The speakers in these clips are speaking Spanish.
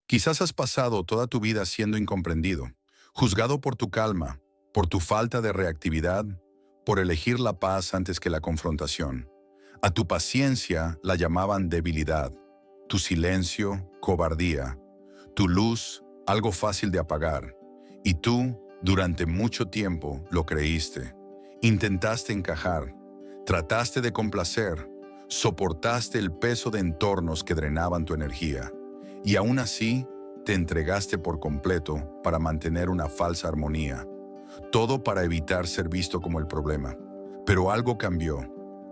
Quizás has pasado toda tu vida siendo incomprendido, juzgado por tu calma, por tu falta de reactividad, por elegir la paz antes que la confrontación. A tu paciencia la llamaban debilidad, tu silencio, cobardía, tu luz, algo fácil de apagar. Y tú, durante mucho tiempo, lo creíste. Intentaste encajar, trataste de complacer, soportaste el peso de entornos que drenaban tu energía. Y aún así, te entregaste por completo para mantener una falsa armonía. Todo para evitar ser visto como el problema. Pero algo cambió,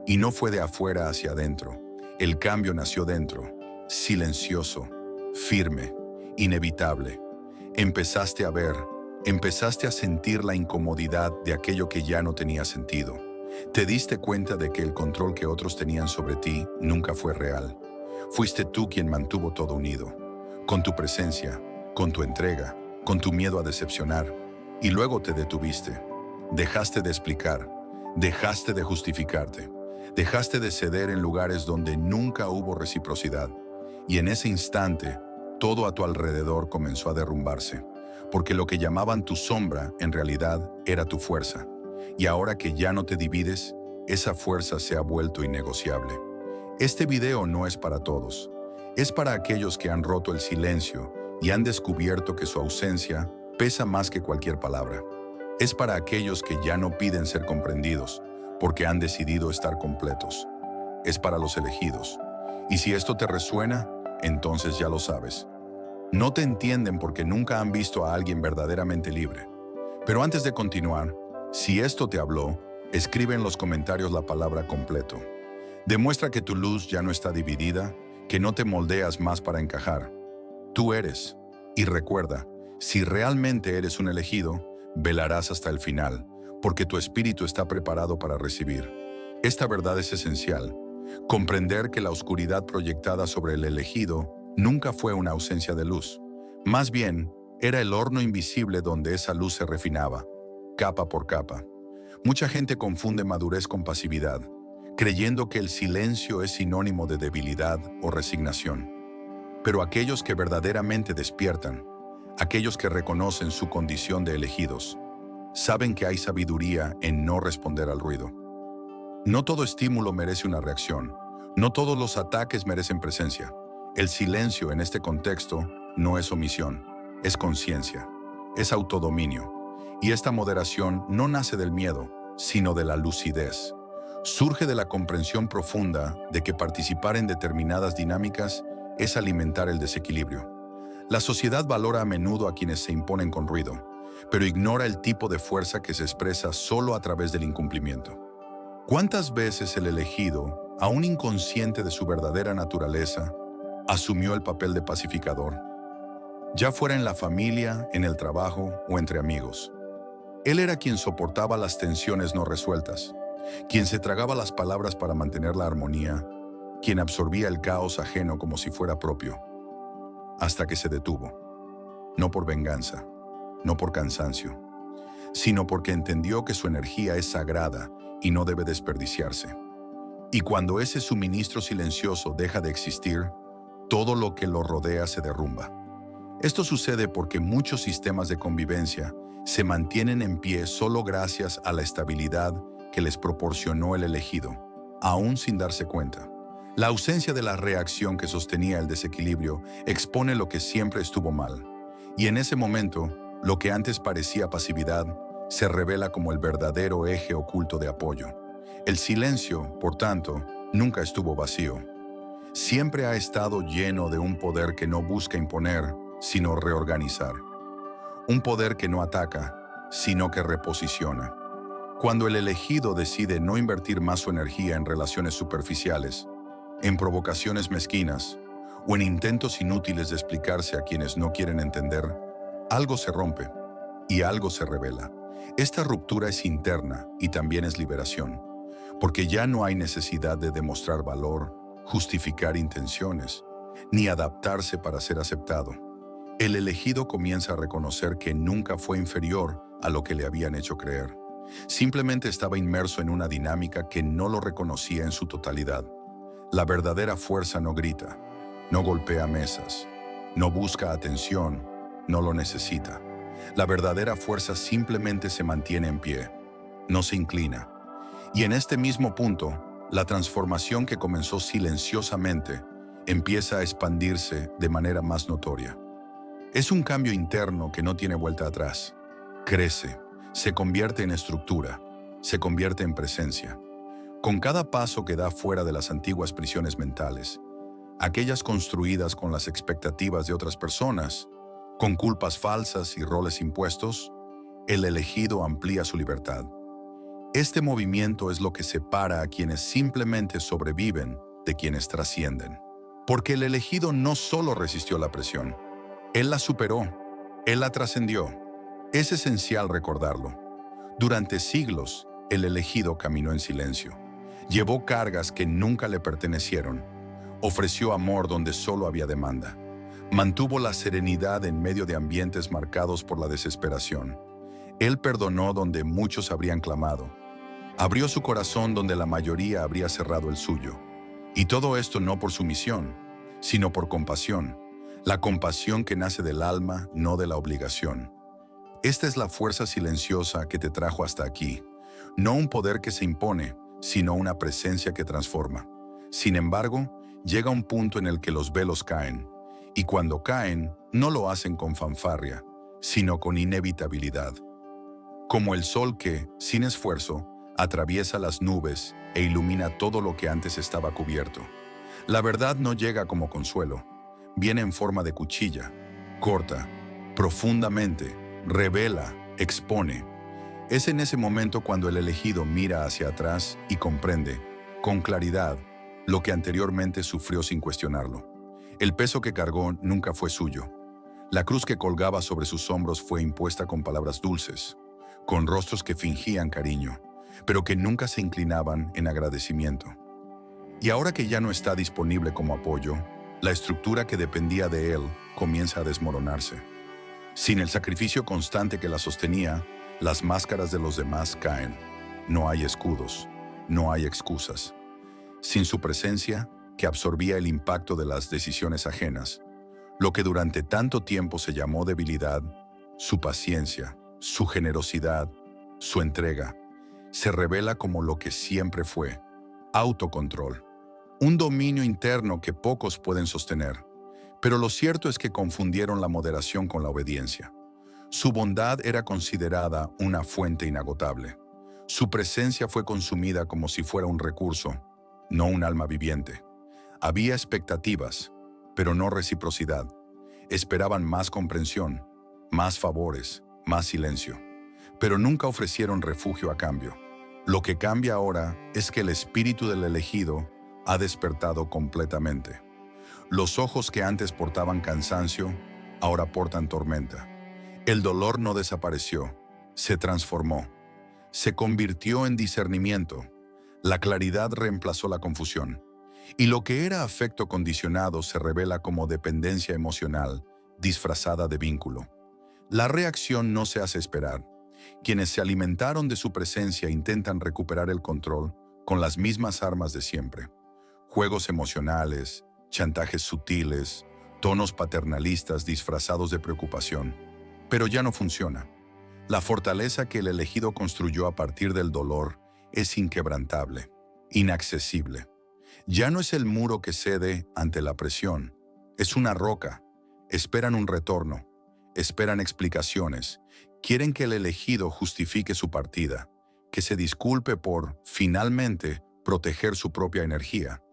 y no fue de afuera hacia adentro. El cambio nació dentro, silencioso, firme, inevitable. Empezaste a ver, empezaste a sentir la incomodidad de aquello que ya no tenía sentido. Te diste cuenta de que el control que otros tenían sobre ti nunca fue real. Fuiste tú quien mantuvo todo unido, con tu presencia, con tu entrega, con tu miedo a decepcionar. Y luego te detuviste. Dejaste de explicar, dejaste de justificarte, dejaste de ceder en lugares donde nunca hubo reciprocidad. Y en ese instante, todo a tu alrededor comenzó a derrumbarse, porque lo que llamaban tu sombra en realidad era tu fuerza. Y ahora que ya no te divides, esa fuerza se ha vuelto innegociable. Este video no es para todos. Es para aquellos que han roto el silencio y han descubierto que su ausencia pesa más que cualquier palabra. Es para aquellos que ya no piden ser comprendidos, porque han decidido estar completos. Es para los elegidos. Y si esto te resuena, entonces ya lo sabes. No te entienden porque nunca han visto a alguien verdaderamente libre. Pero antes de continuar, si esto te habló, escribe en los comentarios la palabra completo. Demuestra que tu luz ya no está dividida, que no te moldeas más para encajar. Tú eres. Y recuerda, si realmente eres un elegido, velarás hasta el final, porque tu espíritu está preparado para recibir. Esta verdad es esencial. Comprender que la oscuridad proyectada sobre el elegido nunca fue una ausencia de luz. Más bien, era el horno invisible donde esa luz se refinaba, capa por capa. Mucha gente confunde madurez con pasividad, creyendo que el silencio es sinónimo de debilidad o resignación. Pero aquellos que verdaderamente despiertan, aquellos que reconocen su condición de elegidos, saben que hay sabiduría en no responder al ruido. No todo estímulo merece una reacción, no todos los ataques merecen presencia. El silencio en este contexto no es omisión, es conciencia, es autodominio. Y esta moderación no nace del miedo, sino de la lucidez. Surge de la comprensión profunda de que participar en determinadas dinámicas es alimentar el desequilibrio. La sociedad valora a menudo a quienes se imponen con ruido, pero ignora el tipo de fuerza que se expresa solo a través del incumplimiento. ¿Cuántas veces el elegido, aún inconsciente de su verdadera naturaleza, asumió el papel de pacificador? Ya fuera en la familia, en el trabajo o entre amigos. Él era quien soportaba las tensiones no resueltas, quien se tragaba las palabras para mantener la armonía, quien absorbía el caos ajeno como si fuera propio, hasta que se detuvo, no por venganza, no por cansancio, sino porque entendió que su energía es sagrada y no debe desperdiciarse. Y cuando ese suministro silencioso deja de existir, todo lo que lo rodea se derrumba. Esto sucede porque muchos sistemas de convivencia se mantienen en pie solo gracias a la estabilidad que les proporcionó el elegido, aún sin darse cuenta. La ausencia de la reacción que sostenía el desequilibrio expone lo que siempre estuvo mal. Y en ese momento, lo que antes parecía pasividad se revela como el verdadero eje oculto de apoyo. El silencio, por tanto, nunca estuvo vacío. Siempre ha estado lleno de un poder que no busca imponer, sino reorganizar. Un poder que no ataca, sino que reposiciona. Cuando el elegido decide no invertir más su energía en relaciones superficiales, en provocaciones mezquinas o en intentos inútiles de explicarse a quienes no quieren entender, algo se rompe y algo se revela. Esta ruptura es interna y también es liberación, porque ya no hay necesidad de demostrar valor, justificar intenciones, ni adaptarse para ser aceptado. El elegido comienza a reconocer que nunca fue inferior a lo que le habían hecho creer. Simplemente estaba inmerso en una dinámica que no lo reconocía en su totalidad. La verdadera fuerza no grita, no golpea mesas, No busca atención, no lo necesita. La verdadera fuerza simplemente se mantiene en pie, no se inclina. Y en este mismo punto, la transformación que comenzó silenciosamente empieza a expandirse de manera más notoria. Es un cambio interno que no tiene vuelta atrás. Crece, se convierte en estructura, se convierte en presencia. Con cada paso que da fuera de las antiguas prisiones mentales, aquellas construidas con las expectativas de otras personas, con culpas falsas y roles impuestos, el elegido amplía su libertad. Este movimiento es lo que separa a quienes simplemente sobreviven de quienes trascienden. Porque el elegido no solo resistió la presión, él la superó, él la trascendió. Es esencial recordarlo. Durante siglos, el elegido caminó en silencio. Llevó cargas que nunca le pertenecieron. Ofreció amor donde solo había demanda. Mantuvo la serenidad en medio de ambientes marcados por la desesperación. Él perdonó donde muchos habrían clamado. Abrió su corazón donde la mayoría habría cerrado el suyo. Y todo esto no por sumisión, sino por compasión. La compasión que nace del alma, no de la obligación. Esta es la fuerza silenciosa que te trajo hasta aquí. No un poder que se impone, sino una presencia que transforma. Sin embargo, llega un punto en el que los velos caen. Y cuando caen, no lo hacen con fanfarria, sino con inevitabilidad. Como el sol que, sin esfuerzo, atraviesa las nubes e ilumina todo lo que antes estaba cubierto. La verdad no llega como consuelo. Viene en forma de cuchilla, corta, profundamente, revela, expone. Es en ese momento cuando el elegido mira hacia atrás y comprende, con claridad, lo que anteriormente sufrió sin cuestionarlo. El peso que cargó nunca fue suyo. La cruz que colgaba sobre sus hombros fue impuesta con palabras dulces, con rostros que fingían cariño, pero que nunca se inclinaban en agradecimiento. Y ahora que ya no está disponible como apoyo, la estructura que dependía de él comienza a desmoronarse. Sin el sacrificio constante que la sostenía, las máscaras de los demás caen. No hay escudos, no hay excusas. Sin su presencia, que absorbía el impacto de las decisiones ajenas, lo que durante tanto tiempo se llamó debilidad, su paciencia, su generosidad, su entrega, se revela como lo que siempre fue: autocontrol. Un dominio interno que pocos pueden sostener. Pero lo cierto es que confundieron la moderación con la obediencia. Su bondad era considerada una fuente inagotable. Su presencia fue consumida como si fuera un recurso, no un alma viviente. Había expectativas, pero no reciprocidad. Esperaban más comprensión, más favores, más silencio. Pero nunca ofrecieron refugio a cambio. Lo que cambia ahora es que el espíritu del elegido ha despertado completamente. Los ojos que antes portaban cansancio, ahora portan tormenta. El dolor no desapareció, se transformó. Se convirtió en discernimiento. La claridad reemplazó la confusión. Y lo que era afecto condicionado se revela como dependencia emocional, disfrazada de vínculo. La reacción no se hace esperar. Quienes se alimentaron de su presencia intentan recuperar el control con las mismas armas de siempre. Juegos emocionales, chantajes sutiles, tonos paternalistas disfrazados de preocupación. Pero ya no funciona. La fortaleza que el elegido construyó a partir del dolor es inquebrantable, inaccesible. Ya no es el muro que cede ante la presión, es una roca. Esperan un retorno, esperan explicaciones, quieren que el elegido justifique su partida, que se disculpe por, finalmente, proteger su propia energía.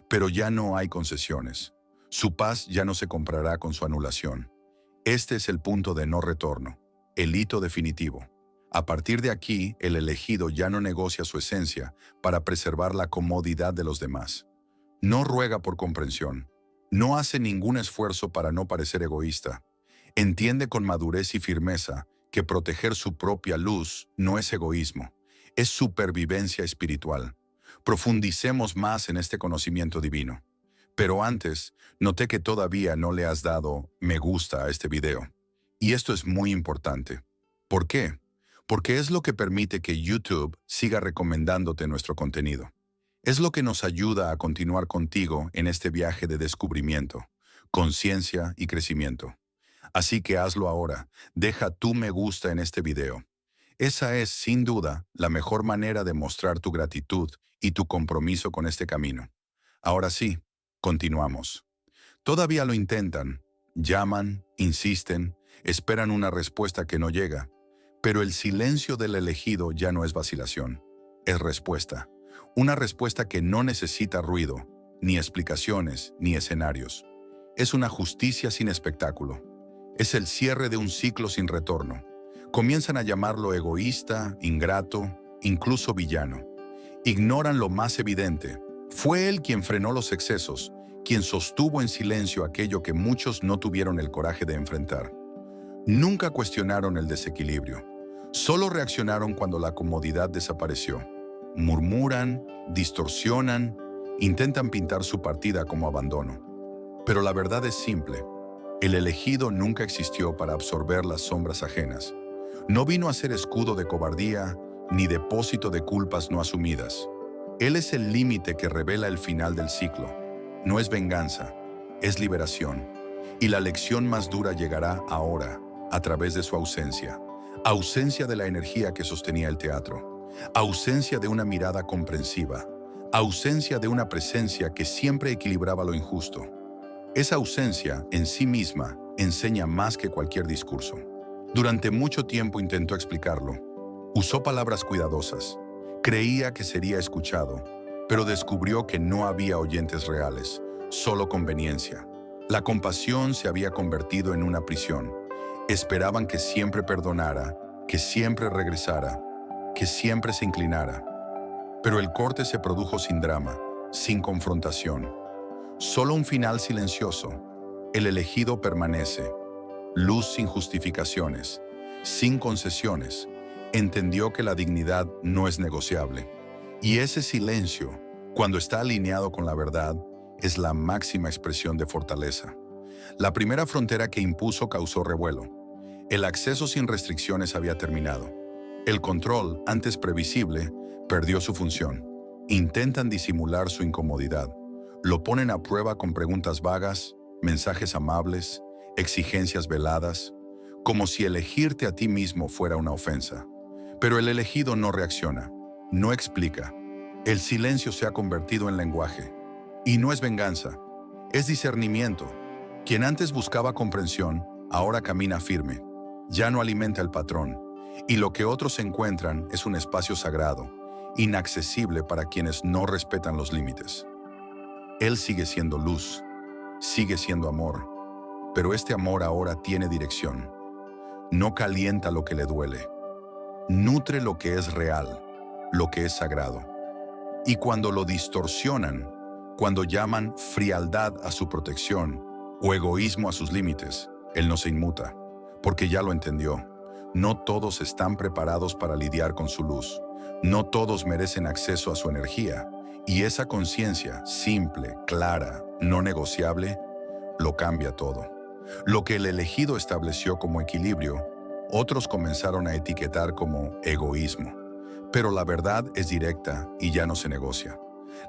Pero ya no hay concesiones. Su paz ya no se comprará con su anulación. Este es el punto de no retorno, el hito definitivo. A partir de aquí, el elegido ya no negocia su esencia para preservar la comodidad de los demás. No ruega por comprensión. No hace ningún esfuerzo para no parecer egoísta. Entiende con madurez y firmeza que proteger su propia luz no es egoísmo, es supervivencia espiritual. Profundicemos más en este conocimiento divino. Pero antes, noté que todavía no le has dado me gusta a este video. Y esto es muy importante. ¿Por qué? Porque es lo que permite que YouTube siga recomendándote nuestro contenido. Es lo que nos ayuda a continuar contigo en este viaje de descubrimiento. conciencia y crecimiento. Así que hazlo ahora. Deja tu me gusta en este video. Esa es, sin duda, la mejor manera de mostrar tu gratitud y tu compromiso con este camino. Ahora sí, continuamos. Todavía lo intentan, llaman, insisten, esperan una respuesta que no llega, pero el silencio del elegido ya no es vacilación, es respuesta. Una respuesta que no necesita ruido, ni explicaciones, ni escenarios. Es una justicia sin espectáculo. Es el cierre de un ciclo sin retorno. Comienzan a llamarlo egoísta, ingrato, incluso villano. Ignoran lo más evidente. Fue él quien frenó los excesos, quien sostuvo en silencio aquello que muchos no tuvieron el coraje de enfrentar. Nunca cuestionaron el desequilibrio. Solo reaccionaron cuando la comodidad desapareció. Murmuran, distorsionan, intentan pintar su partida como abandono. Pero la verdad es simple. El elegido nunca existió para absorber las sombras ajenas. No vino a ser escudo de cobardía ni depósito de culpas no asumidas. Él es el límite que revela el final del ciclo. No es venganza, es liberación. Y la lección más dura llegará ahora, a través de su ausencia. Ausencia de la energía que sostenía el teatro. Ausencia de una mirada comprensiva. Ausencia de una presencia que siempre equilibraba lo injusto. Esa ausencia, en sí misma, enseña más que cualquier discurso. Durante mucho tiempo intentó explicarlo. Usó palabras cuidadosas. Creía que sería escuchado, pero descubrió que no había oyentes reales, solo conveniencia. La compasión se había convertido en una prisión. Esperaban que siempre perdonara, que siempre regresara, que siempre se inclinara. Pero el corte se produjo sin drama, sin confrontación. Solo un final silencioso. El elegido permanece. Luz sin justificaciones, sin concesiones. Entendió que la dignidad no es negociable. Y ese silencio, cuando está alineado con la verdad, es la máxima expresión de fortaleza. La primera frontera que impuso causó revuelo. El acceso sin restricciones había terminado. El control, antes previsible, perdió su función. Intentan disimular su incomodidad. Lo ponen a prueba con preguntas vagas, mensajes amables, exigencias veladas, como si elegirte a ti mismo fuera una ofensa. Pero el elegido no reacciona, no explica. El silencio se ha convertido en lenguaje. Y no es venganza, es discernimiento. Quien antes buscaba comprensión, ahora camina firme. Ya no alimenta el patrón. Y lo que otros encuentran es un espacio sagrado, inaccesible para quienes no respetan los límites. Él sigue siendo luz, sigue siendo amor, pero este amor ahora tiene dirección. No calienta lo que le duele, nutre lo que es real, lo que es sagrado. Y cuando lo distorsionan, cuando llaman frialdad a su protección o egoísmo a sus límites, él no se inmuta, porque ya lo entendió. No todos están preparados para lidiar con su luz. No todos merecen acceso a su energía. Y esa conciencia, simple, clara, no negociable, lo cambia todo. Lo que el elegido estableció como equilibrio, otros comenzaron a etiquetar como egoísmo. Pero la verdad es directa y ya no se negocia.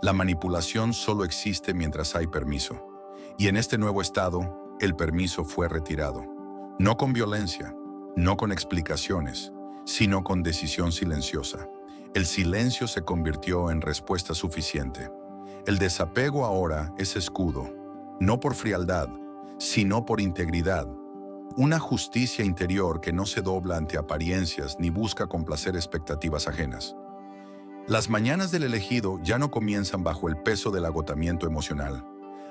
La manipulación solo existe mientras hay permiso. Y en este nuevo estado, el permiso fue retirado. No con violencia, no con explicaciones, sino con decisión silenciosa. El silencio se convirtió en respuesta suficiente. El desapego ahora es escudo, no por frialdad, sino por integridad. Una justicia interior que no se dobla ante apariencias ni busca complacer expectativas ajenas. Las mañanas del elegido ya no comienzan bajo el peso del agotamiento emocional.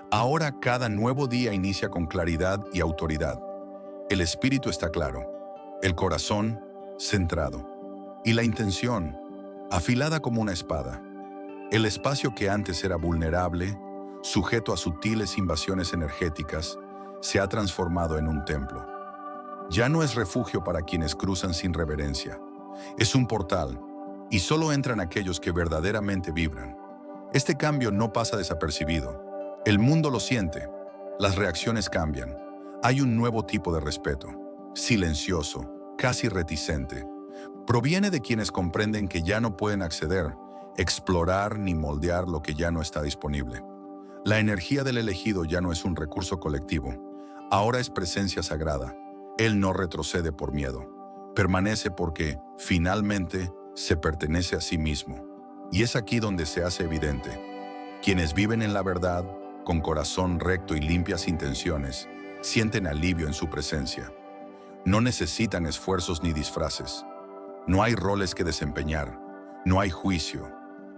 Ahora cada nuevo día inicia con claridad y autoridad. El espíritu está claro, el corazón centrado y la intención afilada como una espada. El espacio que antes era vulnerable, sujeto a sutiles invasiones energéticas, se ha transformado en un templo. Ya no es refugio para quienes cruzan sin reverencia. Es un portal, y solo entran aquellos que verdaderamente vibran. Este cambio no pasa desapercibido. El mundo lo siente. Las reacciones cambian. Hay un nuevo tipo de respeto, silencioso, casi reticente. Proviene de quienes comprenden que ya no pueden acceder, explorar ni moldear lo que ya no está disponible. La energía del elegido ya no es un recurso colectivo, ahora es presencia sagrada. Él no retrocede por miedo, permanece porque, finalmente, se pertenece a sí mismo. Y es aquí donde se hace evidente. Quienes viven en la verdad, con corazón recto y limpias intenciones, sienten alivio en su presencia. No necesitan esfuerzos ni disfraces. No hay roles que desempeñar. No hay juicio.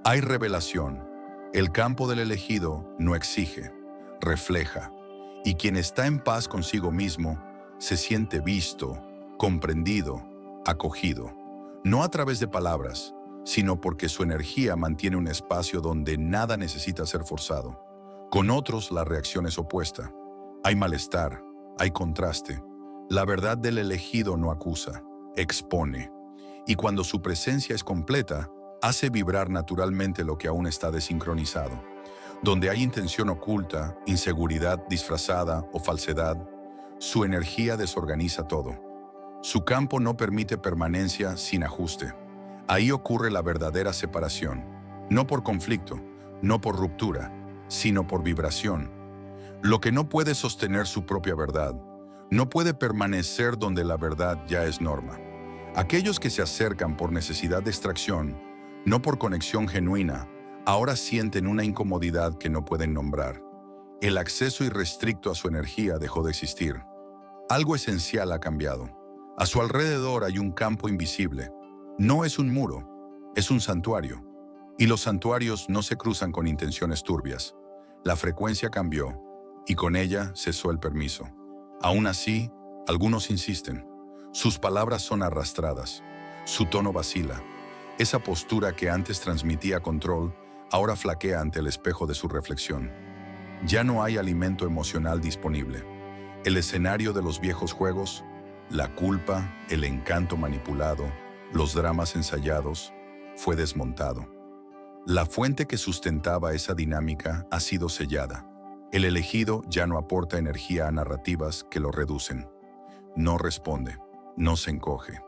Hay revelación. El campo del elegido no exige, refleja. Y quien está en paz consigo mismo, se siente visto, comprendido, acogido. No a través de palabras, sino porque su energía mantiene un espacio donde nada necesita ser forzado. Con otros la reacción es opuesta. Hay malestar, hay contraste. La verdad del elegido no acusa, expone. Y cuando su presencia es completa, hace vibrar naturalmente lo que aún está desincronizado. Donde hay intención oculta, inseguridad disfrazada o falsedad, su energía desorganiza todo. Su campo no permite permanencia sin ajuste. Ahí ocurre la verdadera separación, no por conflicto, no por ruptura, sino por vibración. Lo que no puede sostener su propia verdad, no puede permanecer donde la verdad ya es norma. Aquellos que se acercan por necesidad de extracción, no por conexión genuina, ahora sienten una incomodidad que no pueden nombrar. El acceso irrestricto a su energía dejó de existir. Algo esencial ha cambiado. A su alrededor hay un campo invisible. No es un muro, es un santuario. Y los santuarios no se cruzan con intenciones turbias. La frecuencia cambió, y con ella cesó el permiso. Aún así, algunos insisten. Sus palabras son arrastradas. Su tono vacila. Esa postura que antes transmitía control, ahora flaquea ante el espejo de su reflexión. Ya no hay alimento emocional disponible. El escenario de los viejos juegos, la culpa, el encanto manipulado, los dramas ensayados, fue desmontado. La fuente que sustentaba esa dinámica ha sido sellada. El elegido ya no aporta energía a narrativas que lo reducen. No responde, no se encoge,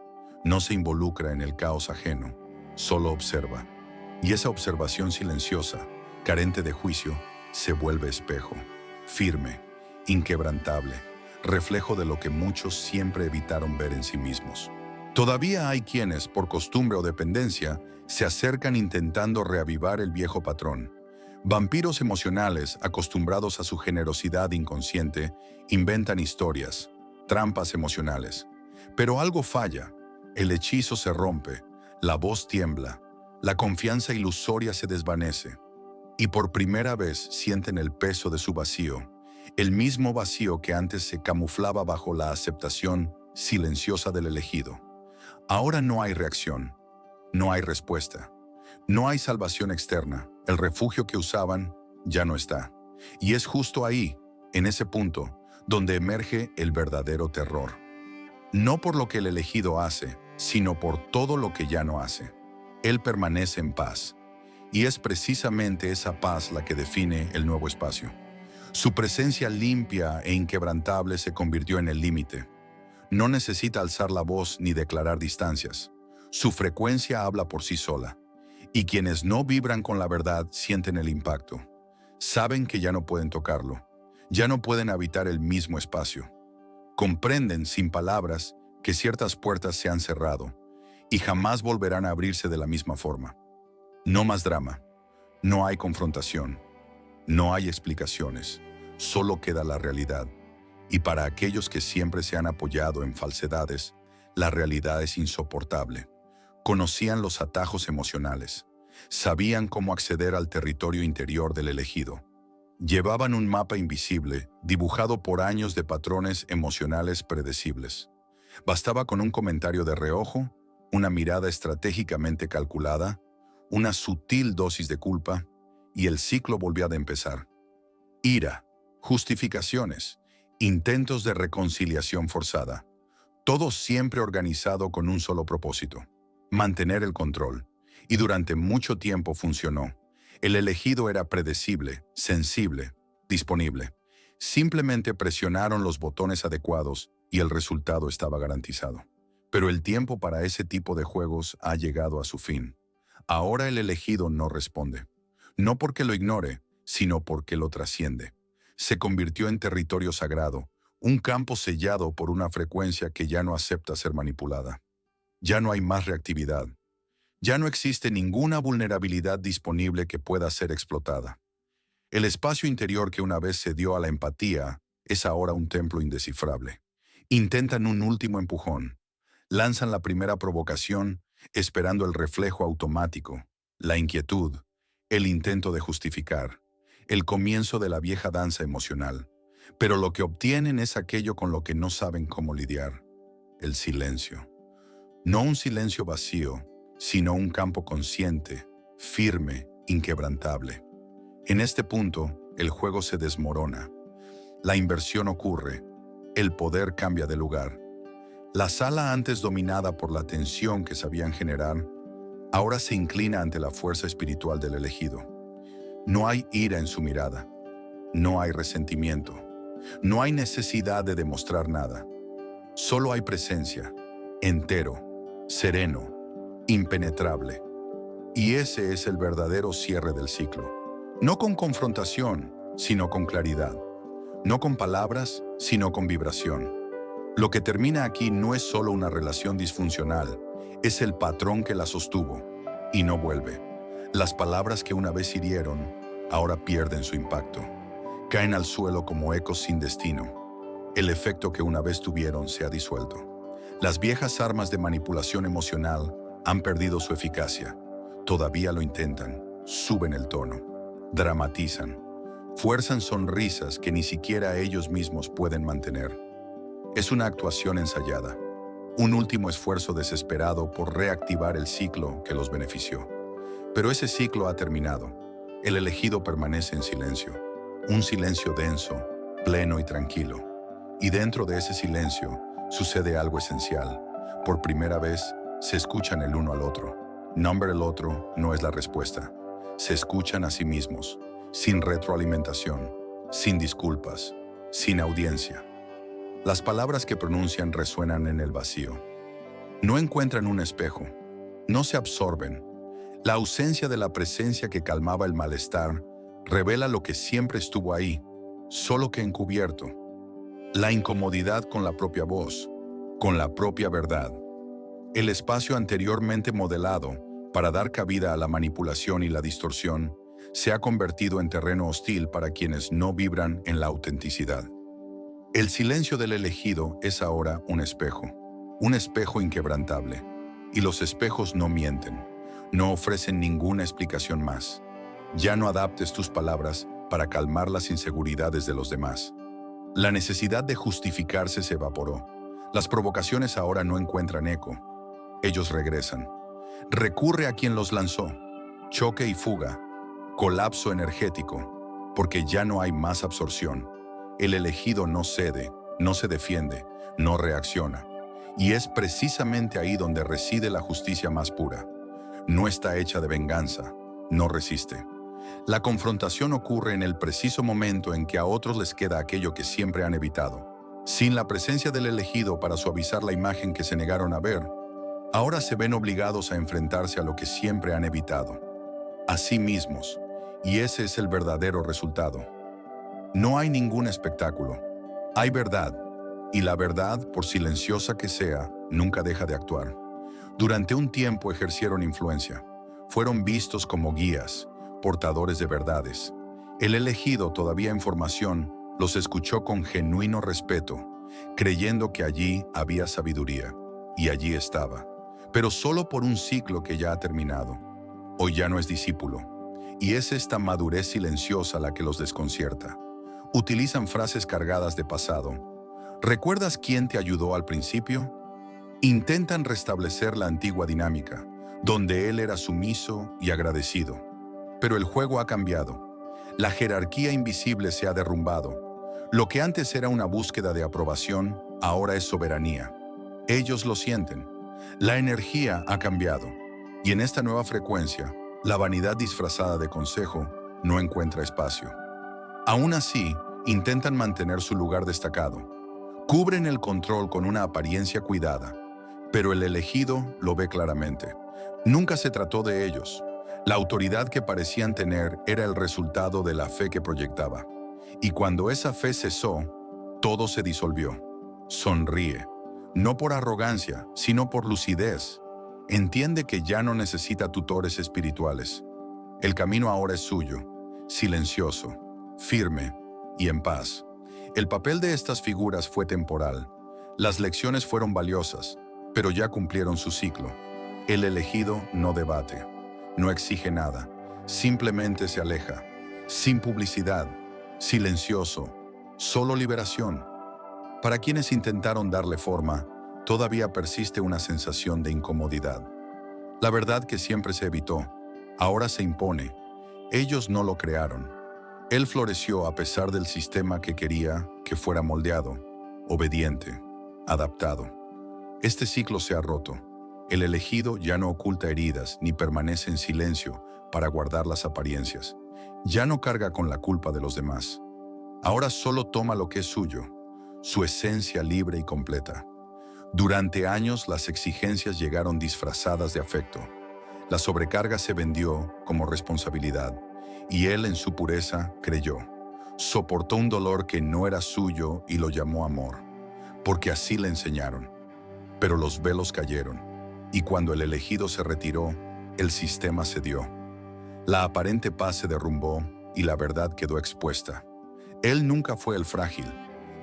no se involucra en el caos ajeno, solo observa. Y esa observación silenciosa, carente de juicio, se vuelve espejo, firme, inquebrantable, reflejo de lo que muchos siempre evitaron ver en sí mismos. Todavía hay quienes, por costumbre o dependencia, se acercan intentando reavivar el viejo patrón. Vampiros emocionales, acostumbrados a su generosidad inconsciente, inventan historias, trampas emocionales. Pero algo falla, el hechizo se rompe, la voz tiembla, la confianza ilusoria se desvanece. Y por primera vez sienten el peso de su vacío, el mismo vacío que antes se camuflaba bajo la aceptación silenciosa del elegido. Ahora no hay reacción, no hay respuesta, no hay salvación externa. El refugio que usaban ya no está. Y es justo ahí, en ese punto, donde emerge el verdadero terror. No por lo que el elegido hace, sino por todo lo que ya no hace. Él permanece en paz. Y es precisamente esa paz la que define el nuevo espacio. Su presencia limpia e inquebrantable se convirtió en el límite. No necesita alzar la voz ni declarar distancias. Su frecuencia habla por sí sola. Y quienes no vibran con la verdad sienten el impacto. Saben que ya no pueden tocarlo. Ya no pueden habitar el mismo espacio. Comprenden, sin palabras, que ciertas puertas se han cerrado y jamás volverán a abrirse de la misma forma. No más drama. No hay confrontación. No hay explicaciones. Solo queda la realidad. Y para aquellos que siempre se han apoyado en falsedades, la realidad es insoportable. Conocían los atajos emocionales. Sabían cómo acceder al territorio interior del elegido. Llevaban un mapa invisible, dibujado por años de patrones emocionales predecibles. Bastaba con un comentario de reojo, una mirada estratégicamente calculada, una sutil dosis de culpa, y el ciclo volvía a empezar. Ira, justificaciones, intentos de reconciliación forzada. Todo siempre organizado con un solo propósito: mantener el control. Y durante mucho tiempo funcionó. El elegido era predecible, sensible, disponible. Simplemente presionaron los botones adecuados y el resultado estaba garantizado. Pero el tiempo para ese tipo de juegos ha llegado a su fin. Ahora el elegido no responde. No porque lo ignore, sino porque lo trasciende. Se convirtió en territorio sagrado, un campo sellado por una frecuencia que ya no acepta ser manipulada. Ya no hay más reactividad. Ya no existe ninguna vulnerabilidad disponible que pueda ser explotada. El espacio interior que una vez se dio a la empatía es ahora un templo indescifrable. Intentan un último empujón. Lanzan la primera provocación, esperando el reflejo automático, la inquietud, el intento de justificar, el comienzo de la vieja danza emocional. Pero lo que obtienen es aquello con lo que no saben cómo lidiar: el silencio. No un silencio vacío, sino un campo consciente, firme, inquebrantable. En este punto, el juego se desmorona. La inversión ocurre. El poder cambia de lugar. La sala, antes dominada por la tensión que sabían generar, ahora se inclina ante la fuerza espiritual del elegido. No hay ira en su mirada. No hay resentimiento. No hay necesidad de demostrar nada. Solo hay presencia, entero, sereno, impenetrable. Y ese es el verdadero cierre del ciclo. No con confrontación, sino con claridad. No con palabras, sino con vibración. Lo que termina aquí no es solo una relación disfuncional, es el patrón que la sostuvo y no vuelve. Las palabras que una vez hirieron, ahora pierden su impacto. Caen al suelo como ecos sin destino. El efecto que una vez tuvieron se ha disuelto. Las viejas armas de manipulación emocional han perdido su eficacia. Todavía lo intentan, suben el tono, dramatizan, fuerzan sonrisas que ni siquiera ellos mismos pueden mantener. Es una actuación ensayada, un último esfuerzo desesperado por reactivar el ciclo que los benefició. Pero ese ciclo ha terminado. El elegido permanece en silencio, un silencio denso, pleno y tranquilo. Y dentro de ese silencio sucede algo esencial. Por primera vez se escuchan el uno al otro. Nombrar el otro no es la respuesta. Se escuchan a sí mismos, sin retroalimentación, sin disculpas, sin audiencia. Las palabras que pronuncian resuenan en el vacío. No encuentran un espejo, no se absorben. La ausencia de la presencia que calmaba el malestar revela lo que siempre estuvo ahí, solo que encubierto. La incomodidad con la propia voz, con la propia verdad. El espacio anteriormente modelado para dar cabida a la manipulación y la distorsión se ha convertido en terreno hostil para quienes no vibran en la autenticidad. El silencio del elegido es ahora un espejo inquebrantable. Y los espejos no mienten, no ofrecen ninguna explicación más. Ya no adaptes tus palabras para calmar las inseguridades de los demás. La necesidad de justificarse se evaporó. Las provocaciones ahora no encuentran eco. Ellos regresan. Recurre a quien los lanzó. Choque y fuga. Colapso energético. Porque ya no hay más absorción. El elegido no cede, no se defiende, no reacciona. Y es precisamente ahí donde reside la justicia más pura. No está hecha de venganza, no resiste. La confrontación ocurre en el preciso momento en que a otros les queda aquello que siempre han evitado. Sin la presencia del elegido para suavizar la imagen que se negaron a ver, ahora se ven obligados a enfrentarse a lo que siempre han evitado, a sí mismos, y ese es el verdadero resultado. No hay ningún espectáculo, hay verdad, y la verdad, por silenciosa que sea, nunca deja de actuar. Durante un tiempo ejercieron influencia, fueron vistos como guías, portadores de verdades. El elegido, todavía en formación, los escuchó con genuino respeto, creyendo que allí había sabiduría, y allí estaba, pero solo por un ciclo que ya ha terminado. Hoy ya no es discípulo, y es esta madurez silenciosa la que los desconcierta. Utilizan frases cargadas de pasado. ¿Recuerdas quién te ayudó al principio? Intentan restablecer la antigua dinámica, donde él era sumiso y agradecido. Pero el juego ha cambiado. La jerarquía invisible se ha derrumbado. Lo que antes era una búsqueda de aprobación, ahora es soberanía. Ellos lo sienten. La energía ha cambiado. Y en esta nueva frecuencia, la vanidad disfrazada de consejo no encuentra espacio. Aún así, intentan mantener su lugar destacado. Cubren el control con una apariencia cuidada, pero el elegido lo ve claramente. Nunca se trató de ellos. La autoridad que parecían tener era el resultado de la fe que proyectaba. Y cuando esa fe cesó, todo se disolvió. Sonríe, no por arrogancia, sino por lucidez. Entiende que ya no necesita tutores espirituales. El camino ahora es suyo, silencioso, firme y en paz. El papel de estas figuras fue temporal. Las lecciones fueron valiosas, pero ya cumplieron su ciclo. El elegido no debate, no exige nada, simplemente se aleja, sin publicidad, silencioso, solo liberación. Para quienes intentaron darle forma, todavía persiste una sensación de incomodidad. La verdad que siempre se evitó, ahora se impone. Ellos no lo crearon. Él floreció a pesar del sistema que quería que fuera moldeado, obediente, adaptado. Este ciclo se ha roto. El elegido ya no oculta heridas ni permanece en silencio para guardar las apariencias. Ya no carga con la culpa de los demás. Ahora solo toma lo que es suyo, su esencia libre y completa. Durante años las exigencias llegaron disfrazadas de afecto. La sobrecarga se vendió como responsabilidad, y él en su pureza creyó. Soportó un dolor que no era suyo y lo llamó amor, porque así le enseñaron. Pero los velos cayeron, y cuando el elegido se retiró, el sistema cedió. La aparente paz se derrumbó y la verdad quedó expuesta. Él nunca fue el frágil.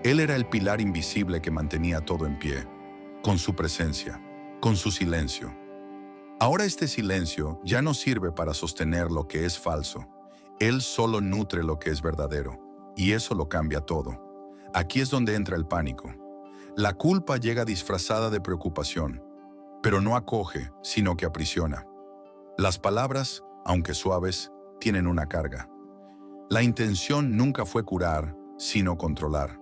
Él era el pilar invisible que mantenía todo en pie, con su presencia, con su silencio. Ahora este silencio ya no sirve para sostener lo que es falso. Él solo nutre lo que es verdadero, y eso lo cambia todo. Aquí es donde entra el pánico. La culpa llega disfrazada de preocupación, pero no acoge, sino que aprisiona. Las palabras, aunque suaves, tienen una carga. La intención nunca fue curar, sino controlar.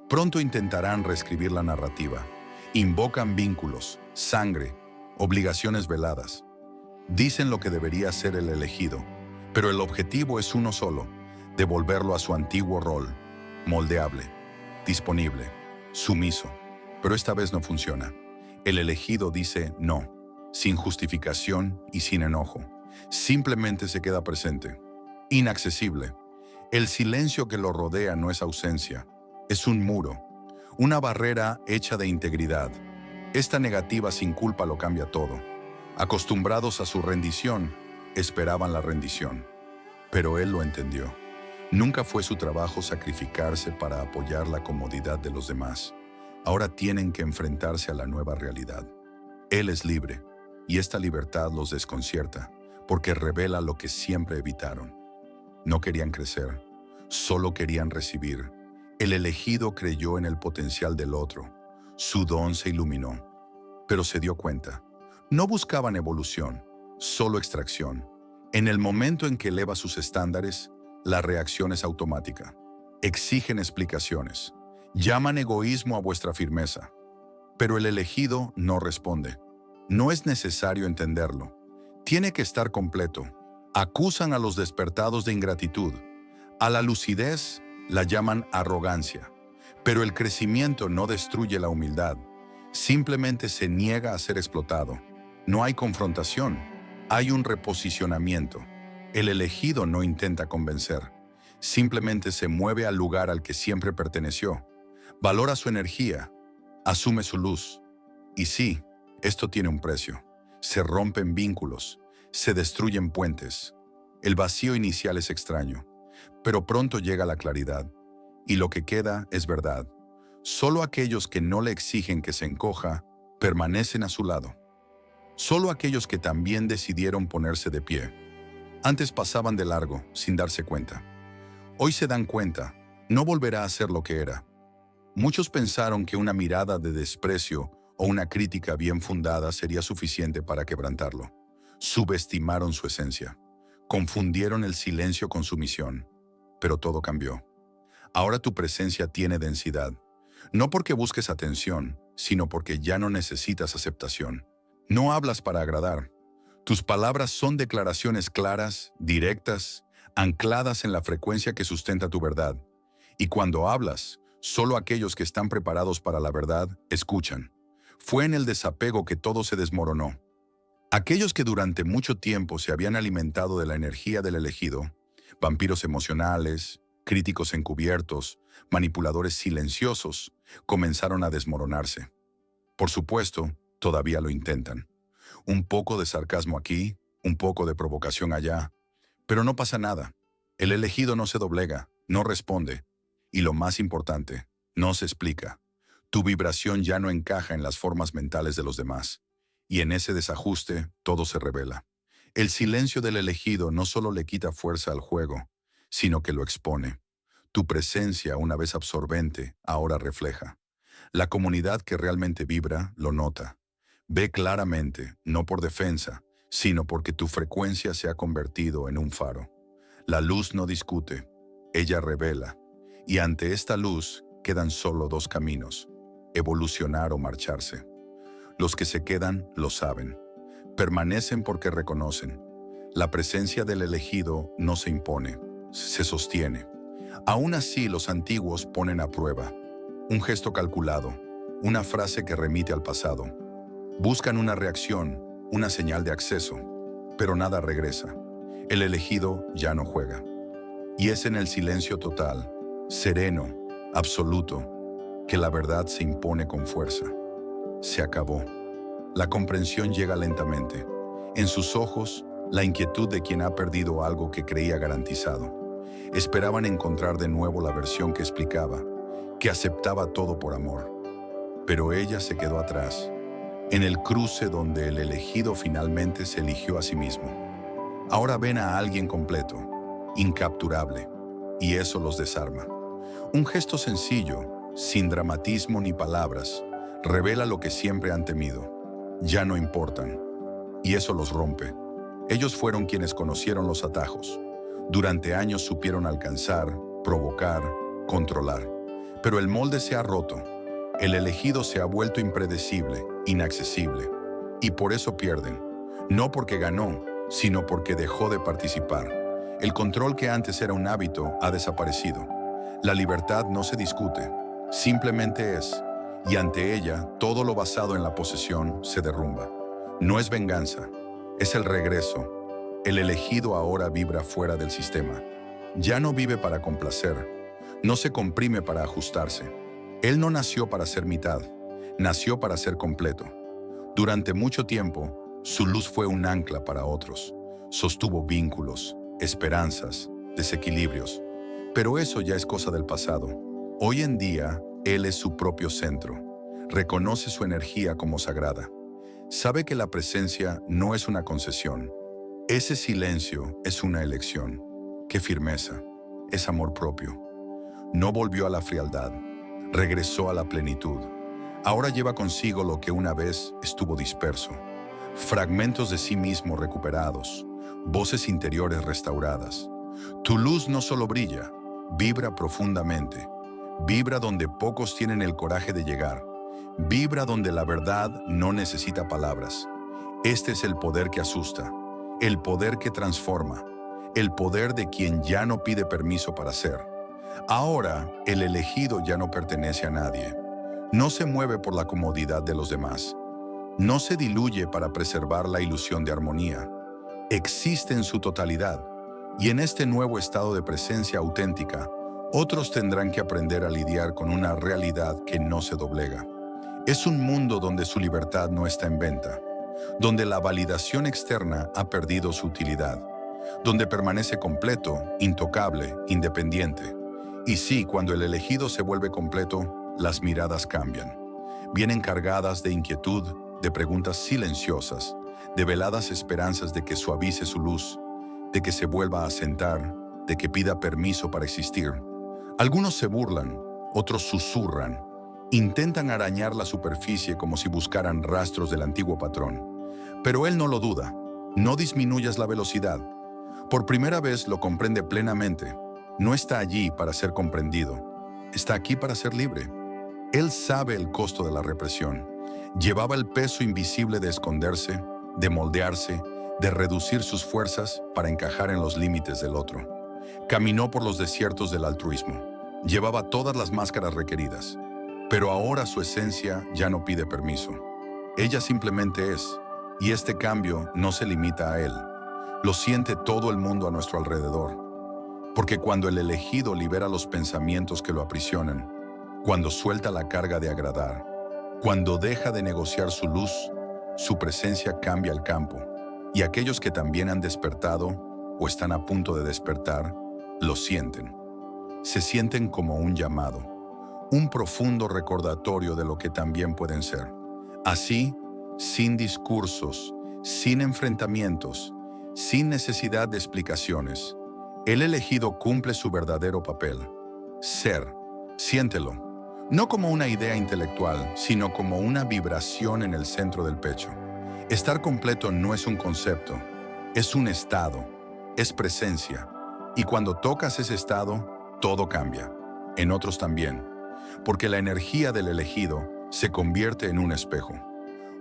Pronto intentarán reescribir la narrativa. Invocan vínculos, sangre, obligaciones veladas. Dicen lo que debería ser el elegido, pero el objetivo es uno solo: devolverlo a su antiguo rol, moldeable, disponible, sumiso. Pero esta vez no funciona. El elegido dice no, sin justificación y sin enojo. Simplemente se queda presente, inaccesible. El silencio que lo rodea no es ausencia, es un muro, una barrera hecha de integridad. Esta negativa sin culpa lo cambia todo. Acostumbrados a su rendición, esperaban la rendición. Pero él lo entendió. Nunca fue su trabajo sacrificarse para apoyar la comodidad de los demás. Ahora tienen que enfrentarse a la nueva realidad. Él es libre, y esta libertad los desconcierta, porque revela lo que siempre evitaron. No querían crecer, solo querían recibir. El elegido creyó en el potencial del otro. Su don se iluminó, pero se dio cuenta. No buscaban evolución, solo extracción. En el momento en que eleva sus estándares, la reacción es automática. Exigen explicaciones. Llaman egoísmo a vuestra firmeza. Pero el elegido no responde. No es necesario entenderlo. Tiene que estar completo. Acusan a los despertados de ingratitud. A la lucidez la llaman arrogancia. Pero el crecimiento no destruye la humildad. Simplemente se niega a ser explotado. No hay confrontación, hay un reposicionamiento. El elegido no intenta convencer. Simplemente se mueve al lugar al que siempre perteneció. Valora su energía, asume su luz. Y sí, esto tiene un precio. Se rompen vínculos, se destruyen puentes. El vacío inicial es extraño, pero pronto llega la claridad. Y lo que queda es verdad. Solo aquellos que no le exigen que se encoja, permanecen a su lado. Solo aquellos que también decidieron ponerse de pie. Antes pasaban de largo, sin darse cuenta. Hoy se dan cuenta, no volverá a ser lo que era. Muchos pensaron que una mirada de desprecio o una crítica bien fundada sería suficiente para quebrantarlo. Subestimaron su esencia. Confundieron el silencio con su misión. Pero todo cambió. Ahora tu presencia tiene densidad. No porque busques atención, sino porque ya no necesitas aceptación. No hablas para agradar. Tus palabras son declaraciones claras, directas, ancladas en la frecuencia que sustenta tu verdad. Y cuando hablas, solo aquellos que están preparados para la verdad escuchan. Fue en el desapego que todo se desmoronó. Aquellos que durante mucho tiempo se habían alimentado de la energía del elegido, vampiros emocionales, críticos encubiertos, manipuladores silenciosos, comenzaron a desmoronarse. Por supuesto, todavía lo intentan. Un poco de sarcasmo aquí, un poco de provocación allá, pero no pasa nada. El elegido no se doblega, no responde, y lo más importante, no se explica. Tu vibración ya no encaja en las formas mentales de los demás, y en ese desajuste todo se revela. El silencio del elegido no solo le quita fuerza al juego, sino que lo expone. Tu presencia, una vez absorbente, ahora refleja. La comunidad que realmente vibra lo nota. Ve claramente, no por defensa, sino porque tu frecuencia se ha convertido en un faro. La luz no discute, ella revela. Y ante esta luz quedan solo dos caminos: evolucionar o marcharse. Los que se quedan lo saben. Permanecen porque reconocen. La presencia del elegido no se impone, se sostiene. Aún así, los antiguos ponen a prueba. Un gesto calculado, una frase que remite al pasado. Buscan una reacción, una señal de acceso, pero nada regresa. El elegido ya no juega. Y es en el silencio total, sereno, absoluto, que la verdad se impone con fuerza. Se acabó. La comprensión llega lentamente. En sus ojos, la inquietud de quien ha perdido algo que creía garantizado. Esperaban encontrar de nuevo la versión que explicaba, que aceptaba todo por amor. Pero ella se quedó atrás, en el cruce donde el elegido finalmente se eligió a sí mismo. Ahora ven a alguien completo, incapturable, y eso los desarma. Un gesto sencillo, sin dramatismo ni palabras, revela lo que siempre han temido. Ya no importan, y eso los rompe. Ellos fueron quienes conocieron los atajos. Durante años supieron alcanzar, provocar, controlar. Pero el molde se ha roto. El elegido se ha vuelto impredecible, inaccesible. Y por eso pierden. No porque ganó, sino porque dejó de participar. El control que antes era un hábito ha desaparecido. La libertad no se discute, simplemente es. Y ante ella, todo lo basado en la posesión se derrumba. No es venganza, es el regreso. El elegido ahora vibra fuera del sistema. Ya no vive para complacer, no se comprime para ajustarse. Él no nació para ser mitad, nació para ser completo. Durante mucho tiempo, su luz fue un ancla para otros. Sostuvo vínculos, esperanzas, desequilibrios. Pero eso ya es cosa del pasado. Hoy en día, él es su propio centro. Reconoce su energía como sagrada. Sabe que la presencia no es una concesión. Ese silencio es una elección. Qué firmeza. Es amor propio. No volvió a la frialdad. Regresó a la plenitud. Ahora lleva consigo lo que una vez estuvo disperso. Fragmentos de sí mismo recuperados. Voces interiores restauradas. Tu luz no solo brilla, vibra profundamente. Vibra donde pocos tienen el coraje de llegar. Vibra donde la verdad no necesita palabras. Este es el poder que asusta. El poder que transforma, el poder de quien ya no pide permiso para ser. Ahora, el elegido ya no pertenece a nadie. No se mueve por la comodidad de los demás. No se diluye para preservar la ilusión de armonía. Existe en su totalidad, y en este nuevo estado de presencia auténtica, otros tendrán que aprender a lidiar con una realidad que no se doblega. Es un mundo donde su libertad no está en venta, donde la validación externa ha perdido su utilidad, donde permanece completo, intocable, independiente. Y sí, cuando el elegido se vuelve completo, las miradas cambian. Vienen cargadas de inquietud, de preguntas silenciosas, de veladas esperanzas de que suavice su luz, de que se vuelva a sentar, de que pida permiso para existir. Algunos se burlan, otros susurran, intentan arañar la superficie como si buscaran rastros del antiguo patrón. Pero él no lo duda. No disminuyas la velocidad. Por primera vez lo comprende plenamente. No está allí para ser comprendido. Está aquí para ser libre. Él sabe el costo de la represión. Llevaba el peso invisible de esconderse, de moldearse, de reducir sus fuerzas para encajar en los límites del otro. Caminó por los desiertos del altruismo. Llevaba todas las máscaras requeridas. Pero ahora su esencia ya no pide permiso. Ella simplemente es. Y este cambio no se limita a él. Lo siente todo el mundo a nuestro alrededor. Porque cuando el elegido libera los pensamientos que lo aprisionan, cuando suelta la carga de agradar, cuando deja de negociar su luz, su presencia cambia el campo. Y aquellos que también han despertado o están a punto de despertar, lo sienten. Se sienten como un llamado, un profundo recordatorio de lo que también pueden ser. Así, sin discursos, sin enfrentamientos, sin necesidad de explicaciones, el elegido cumple su verdadero papel. Ser, siéntelo, no como una idea intelectual, sino como una vibración en el centro del pecho. Estar completo no es un concepto, es un estado, es presencia. Y cuando tocas ese estado, todo cambia. En otros también. Porque la energía del elegido se convierte en un espejo.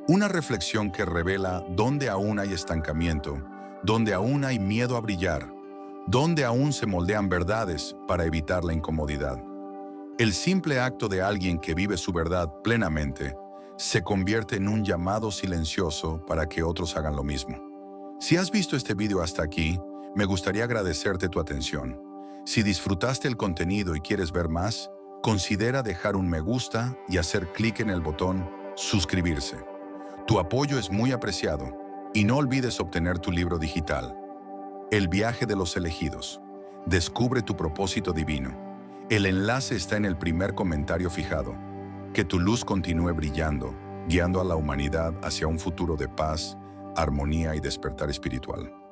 Una reflexión que revela dónde aún hay estancamiento, dónde aún hay miedo a brillar, dónde aún se moldean verdades para evitar la incomodidad. El simple acto de alguien que vive su verdad plenamente se convierte en un llamado silencioso para que otros hagan lo mismo. Si has visto este video hasta aquí, me gustaría agradecerte tu atención. Si disfrutaste el contenido y quieres ver más, considera dejar un me gusta y hacer clic en el botón suscribirse. Tu apoyo es muy apreciado y no olvides obtener tu libro digital, El viaje de los elegidos. Descubre tu propósito divino. El enlace está en el primer comentario fijado. Que tu luz continúe brillando, guiando a la humanidad hacia un futuro de paz, armonía y despertar espiritual.